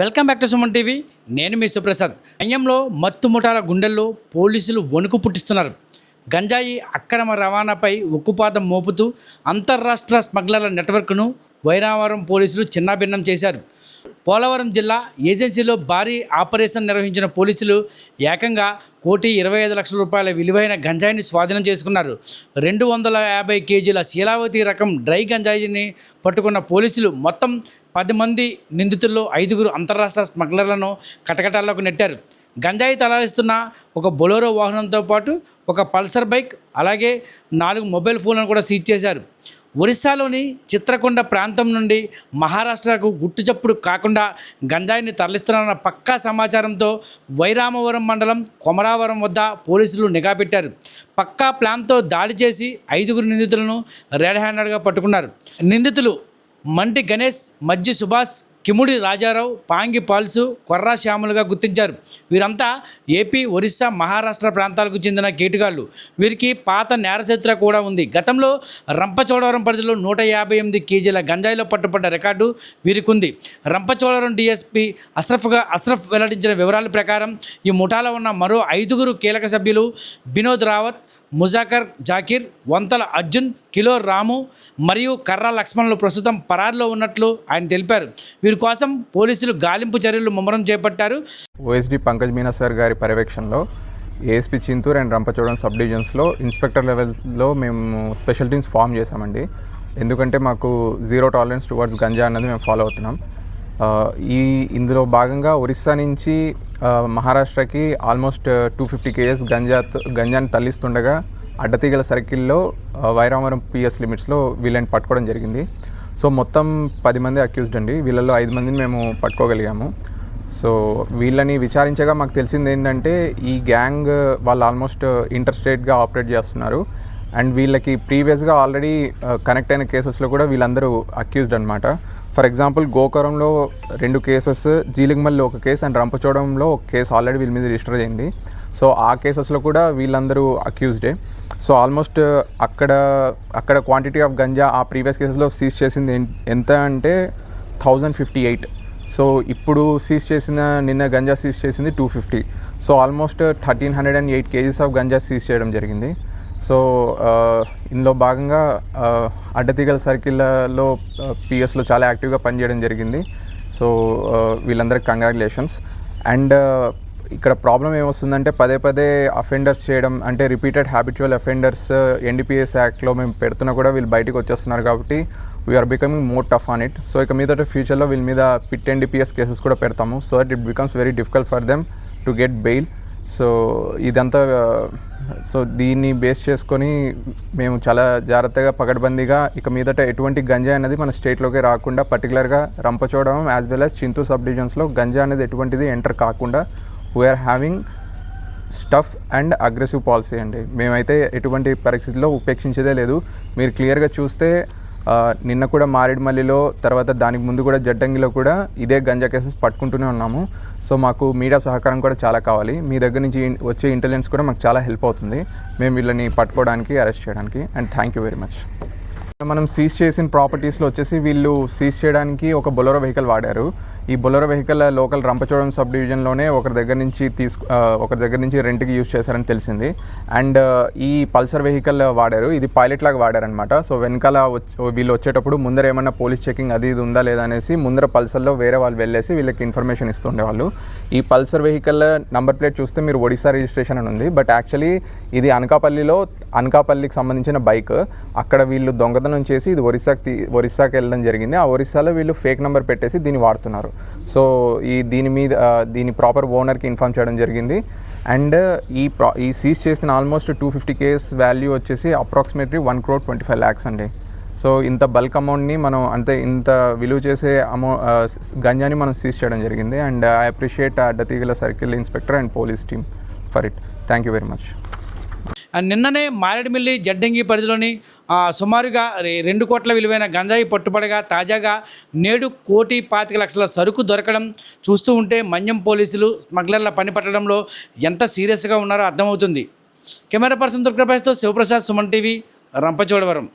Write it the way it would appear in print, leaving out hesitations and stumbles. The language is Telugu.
Welcome back to Suman TV. నేను మీ సుప్రసాద్. అన్యంలో మత్తు ముఠాల గుండెల్లో పోలీసులు వణుకు పుట్టిస్తున్నారు. గంజాయి అక్రమ రవాణాపై ఉక్కుపాదం మోపుతూ అంతర్రాష్ట్ర స్మగ్లర్ల నెట్వర్క్ను వైరావరం పోలీసులు చిన్నాభిన్నం చేశారు. పోలవరం జిల్లా ఏజెన్సీలో భారీ ఆపరేషన్ నిర్వహించిన పోలీసులు ఏకంగా 1,25,00,000 రూపాయల విలువైన గంజాయిని స్వాధీనం చేసుకున్నారు. 250 కేజీల శీలావతి రకం డ్రై గంజాయిని పట్టుకున్న పోలీసులు మొత్తం 10 మంది నిందితుల్లో 5 అంతర్రాష్ట్ర స్మగ్లర్లను కటకటాల్లోకి నెట్టారు. గంజాయి తలారిస్తున్న ఒక బొలెరో వాహనంతో పాటు ఒక పల్సర్ బైక్, అలాగే 4 మొబైల్ ఫోన్లను కూడా సీజ్ చేశారు. ఒరిస్సాలోని చిత్రకొండ ప్రాంతం నుండి మహారాష్ట్రకు గుట్టుచప్పుడు కాకుండా గంజాయిని తరలిస్తున్న పక్కా సమాచారంతో వైరామవరం మండలం కొమరావరం వద్ద పోలీసులు నిఘా పెట్టారు. పక్కా ప్లాన్తో దాడి చేసి 5 నిందితులను రెడ్ హ్యాండెడ్గా పట్టుకున్నారు. నిందితులు మంటి గణేష్, మజ్జి సుభాష్, కిముడి రాజారావు, పాంగి పాల్సు, కొర్రా శ్యాములుగా గుర్తించారు. వీరంతా ఏపీ, ఒరిస్సా, మహారాష్ట్ర ప్రాంతాలకు చెందిన కేటుగాళ్లు. వీరికి పాత నేర చరిత్ర కూడా ఉంది. గతంలో రంపచోడవరం పరిధిలో 158 కేజీల గంజాయిలో పట్టుబడ్డ రికార్డు వీరికి ఉంది. రంపచోడవరం డీఎస్పీ అస్రఫ్ వెల్లడించిన వివరాల ప్రకారం ఈ ముఠాలో ఉన్న మరో 5 కీలక సభ్యులు వినోద్ రావత్, ముజాకర్ జాకీర్, వంతల అర్జున్, కిలో రాము మరియు కర్రా లక్ష్మణులు ప్రస్తుతం పరారులో ఉన్నట్లు ఆయన తెలిపారు. వీరి కోసం పోలీసులు గాలింపు చర్యలు ముమ్మరం చేపట్టారు. ఓఎస్డీ పంకజ్ మీనా సార్ గారి పర్యవేక్షణలో ASP Chinturu and Rampachodavaram sub డివిజన్స్లో ఇన్స్పెక్టర్ లెవెల్లో మేము స్పెషల్ టీమ్స్ ఫామ్ చేశామండి. ఎందుకంటే మాకు జీరో టాలరెన్స్ టువర్డ్స్ గంజా అన్నది మేము ఫాలో అవుతున్నాం. ఇందులో భాగంగా ఒరిస్సా నుంచి మహారాష్ట్రకి ఆల్మోస్ట్ 250 కేజెస్ గంజాని తరలిస్తుండగా అడ్డతీగల సర్కిల్లో వైరామవరం పిఎస్ లిమిట్స్లో వీళ్ళని పట్టుకోవడం జరిగింది. సో మొత్తం 10 మంది అక్యూజ్డ్ అండి. వీళ్ళల్లో 5 మందిని మేము పట్టుకోగలిగాము. సో వీళ్ళని విచారించగా మాకు తెలిసింది ఏంటంటే ఈ గ్యాంగ్ వాళ్ళు ఆల్మోస్ట్ ఇంటర్ స్టేట్గా ఆపరేట్ చేస్తున్నారు. అండ్ వీళ్ళకి ప్రీవియస్గా ఆల్రెడీ కనెక్ట్ అయిన కేసెస్లో కూడా వీళ్ళందరూ అక్యూజ్డ్ అనమాట. ఫర్ ఎగ్జాంపుల్ గోకరంలో 2 కేసెస్, జీలింగమల్లో 1 కేసు అండ్ రంపచోడవరంలో 1 కేసు ఆల్రెడీ వీళ్ళ మీద రిజిస్టర్ అయింది. సో ఆ కేసెస్లో కూడా వీళ్ళందరూ అక్యూజ్డే. సో ఆల్మోస్ట్ అక్కడ క్వాంటిటీ ఆఫ్ గంజా ఆ ప్రీవియస్ కేసెస్లో సీజ్ చేసింది ఎంత అంటే 1058. సో ఇప్పుడు నిన్న గంజా సీజ్ చేసింది 250. So almost 1,308 kgs of ganja seize చేయడం జరిగింది. సో ఇందులో భాగంగా అడ్డతీగల సర్కిల్లో పిఎస్లో చాలా యాక్టివ్గా పనిచేయడం జరిగింది. సో వీళ్ళందరికీ కంగ్రాచులేషన్స్. అండ్ ఇక్కడ ప్రాబ్లం ఏమొస్తుందంటే పదే అఫెండర్స్ చేయడం, అంటే రిపీటెడ్ హ్యాబిచువల్ అఫెండర్స్ ఎన్డీపీఎస్ యాక్ట్లో మేము పెడుతున్నా కూడా వీళ్ళు బయటకు వచ్చేస్తున్నారు కాబట్టి we're becoming more tough on it. So ఇక మీదట ఫ్యూచర్లో వీళ్ళ మీద పిట్ ఎన్డీపీఎస్ కేసెస్ కూడా పెడతాము. So that it becomes very difficult for them to get bail. So ఇదంతా దీన్ని బేస్ చేసుకొని మేము చాలా జాగ్రత్తగా పకడ్బందీగా ఇక మీదట ఎటువంటి గంజా అనేది మన స్టేట్లోకి రాకుండా, పర్టికులర్గా Rampachodavaram as well as Chinturu sub డివిజన్స్లో గంజా అనేది ఎటువంటిది ఎంటర్ కాకుండా we are having stuff and aggressive policy అండి. మేమైతే ఎటువంటి పరిస్థితుల్లో ఉపేక్షించేదే లేదు. మీరు క్లియర్గా చూస్తే నిన్న కూడా మారేడుమల్లిలో, తర్వాత దానికి ముందు కూడా జడ్డంగిలో కూడా ఇదే గంజా కేసెస్ పట్టుకుంటూనే ఉన్నాము. సో మాకు మీడియా సహకారం కూడా చాలా కావాలి. మీ దగ్గర నుంచి వచ్చే ఇంటెలిజెన్స్ కూడా మాకు చాలా హెల్ప్ అవుతుంది మేము వీళ్ళని పట్టుకోవడానికి, అరెస్ట్ చేయడానికి. And thank you very much. మనం సీజ్ చేసిన ప్రాపర్టీస్లో వచ్చేసి వీళ్ళు సీజ్ చేయడానికి ఒక బొలెరో వెహికల్ వాడారు. ఈ Bolero vehicle local Rampachodavaram sub డివిజన్లోనే ఒకరి దగ్గర నుంచి రెంట్కి యూజ్ చేశారని తెలిసింది. అండ్ ఈ పల్సర్ వెహికల్ వాడారు, ఇది పైలట్ లాగా వాడారనమాట. సో వెనకాల వీళ్ళు వచ్చేటప్పుడు ముందర ఏమన్నా పోలీస్ చెకింగ్ అది ఇది ఉందా లేదా అనేసి ముందర పల్సర్లో వేరే వాళ్ళు వెళ్ళేసి వీళ్ళకి ఇన్ఫర్మేషన్ ఇస్తుండేవాళ్ళు. ఈ పల్సర్ వెహికల్ నంబర్ ప్లేట్ చూస్తే మీరు ఒడిశా రిజిస్ట్రేషన్ అని ఉంది, బట్ యాక్చువల్లీ ఇది అనకాపల్లికి సంబంధించిన బైక్. అక్కడ వీళ్ళు దొంగతనం చేసి ఇది ఒరిస్సాకి వెళ్ళడం జరిగింది. ఆ ఒరిస్సాలో వీళ్ళు ఫేక్ నెంబర్ పెట్టేసి దీన్ని వాడుతున్నారు. సో దీని ప్రాపర్ ఓనర్కి ఇన్ఫార్మ్ చేయడం జరిగింది. అండ్ ఈ సీజ్ చేసిన ఆల్మోస్ట్ 250 కేస్ వాల్యూ వచ్చేసి అప్రాక్సిమేట్లీ 1,25,00,000 అండి. సో ఇంత బల్క్ అమౌంట్ని మనం ఇంత విలువ చేసే గంజాని మనం సీజ్ చేయడం జరిగింది. And I appreciate Addateegala circle inspector and police team for it. Thank you very much. నిన్ననే మారేడుమిల్లి జడ్డంగి పరిధిలోని సుమారుగా 2 కోట్ల విలువైన గంజాయి పట్టుబడగా తాజాగా నేడు 1,25,00,000 సరుకు దొరకడం చూస్తూ ఉంటే మన్యం పోలీసులు స్మగ్లర్ల పని పట్టడంలో ఎంత సీరియస్గా ఉన్నారో అర్థమవుతుంది. కెమెరా పర్సన్ దుర్గప్రసాద్తో శివప్రసాద్, సుమన్ టీవీ, రంపచోడవరం.